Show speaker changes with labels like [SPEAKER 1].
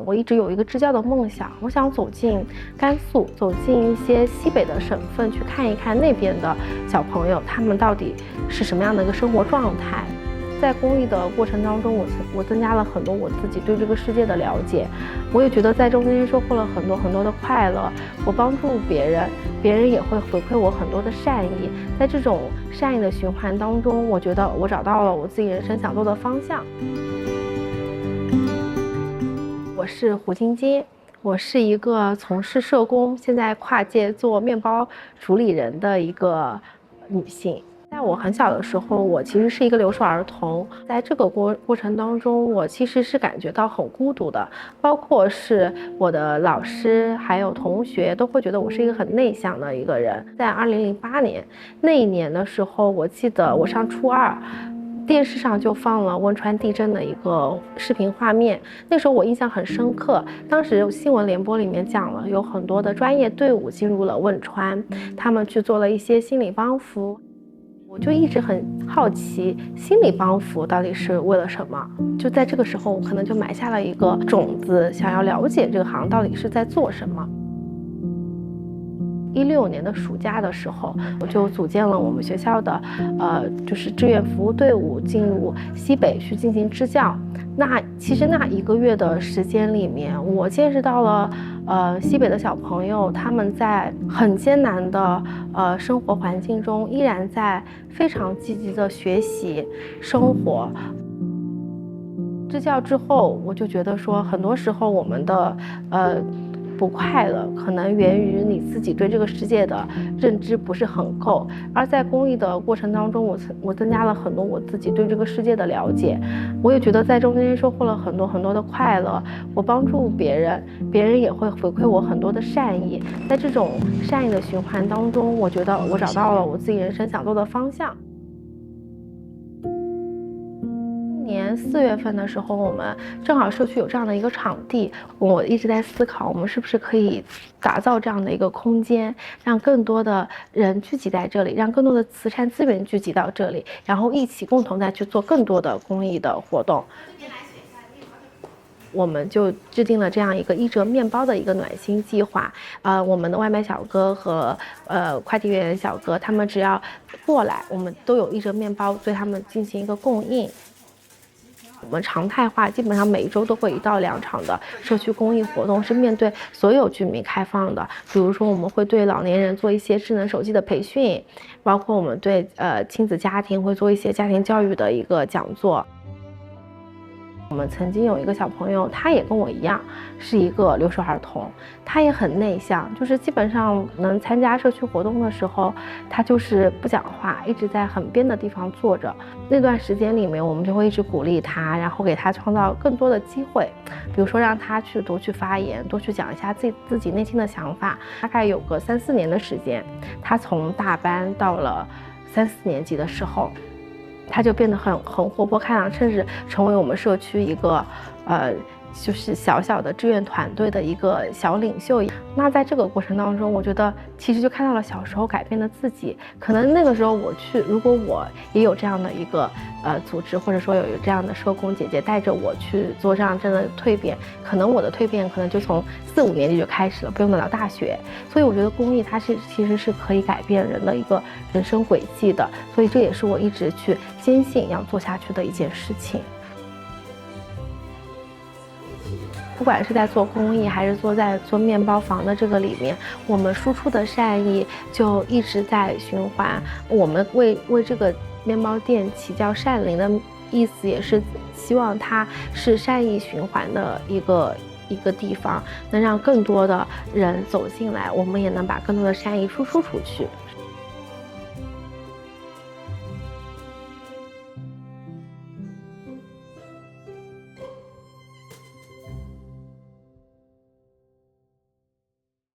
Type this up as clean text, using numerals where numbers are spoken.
[SPEAKER 1] 我一直有一个支教的梦想，我想走进甘肃，走进一些西北的省份，去看一看那边的小朋友，他们到底是什么样的一个生活状态。在公益的过程当中，我增加了很多我自己对这个世界的了解，我也觉得在中间收获了很多的快乐。我帮助别人，别人也会回馈我很多的善意。在这种善意的循环当中，我觉得我找到了我自己人生想做的方向。我是胡晶晶，我是一个从事社工，现在跨界做面包主理人的一个女性。在我很小的时候，我其实是一个留守儿童，在这个过程当中，我其实是感觉到很孤独的，包括是我的老师还有同学都会觉得我是一个很内向的一个人。在2008年那一年的时候，我记得我上初二，电视上就放了汶川地震的一个视频画面，那时候我印象很深刻。当时新闻联播里面讲了，有很多的专业队伍进入了汶川，他们去做了一些心理帮扶。我就一直很好奇，心理帮扶到底是为了什么？就在这个时候，我可能就埋下了一个种子，想要了解这个行到底是在做什么。16年的暑假的时候，我就组建了我们学校的就是志愿服务队伍，进入西北去进行支教。其实那1个月的时间里面，我见识到了西北的小朋友，他们在很艰难的生活环境中，依然在非常积极的学习生活。支教之后，我就觉得说，很多时候我们的不快乐可能源于你自己对这个世界的认知不是很够，而在公益的过程当中，我增加了很多我自己对这个世界的了解，我也觉得在中间收获了很多的快乐。我帮助别人，别人也会回馈我很多的善意。在这种善意的循环当中，我觉得我找到了我自己人生想做的方向。年4月份的时候，我们正好社区有这样的一个场地，我一直在思考，我们是不是可以打造这样的一个空间，让更多的人聚集在这里，让更多的慈善资源聚集到这里，然后一起共同再去做更多的公益的活动。我们就制定了这样一个1折面包的一个暖心计划。我们的外卖小哥和快递员小哥，他们只要过来，我们都有1折面包对他们进行一个供应。我们常态化，基本上每周都会1到2场的社区公益活动，是面对所有居民开放的。比如说，我们会对老年人做一些智能手机的培训，包括我们对亲子家庭会做一些家庭教育的一个讲座。我们曾经有一个小朋友，他也跟我一样是一个留守儿童，他也很内向，就是基本上能参加社区活动的时候，他就是不讲话，一直在很边的地方坐着。那段时间里面，我们就会一直鼓励他，然后给他创造更多的机会，比如说让他多去发言，多去讲一下自己内心的想法。大概有个3、4年的时间，他从大班到了3、4年级的时候，他就变得很活泼开朗，甚至成为我们社区一个就是小小的志愿团队的一个小领袖。那在这个过程当中，我觉得其实就看到了小时候改变的自己。可能那个时候如果我也有这样的一个组织，或者说有这样的社工姐姐带着我去做这样真的蜕变，可能我的蜕变可能就从4、5年级就开始了，不用等到大学。所以我觉得公益它其实是可以改变人的一个人生轨迹的，所以这也是我一直去坚信要做下去的一件事情。不管是在做公益还是在做面包房的这个里面，我们输出的善意就一直在循环。我们为这个面包店起叫善邻的意思，也是希望它是善意循环的一个地方，能让更多的人走进来，我们也能把更多的善意输出出去。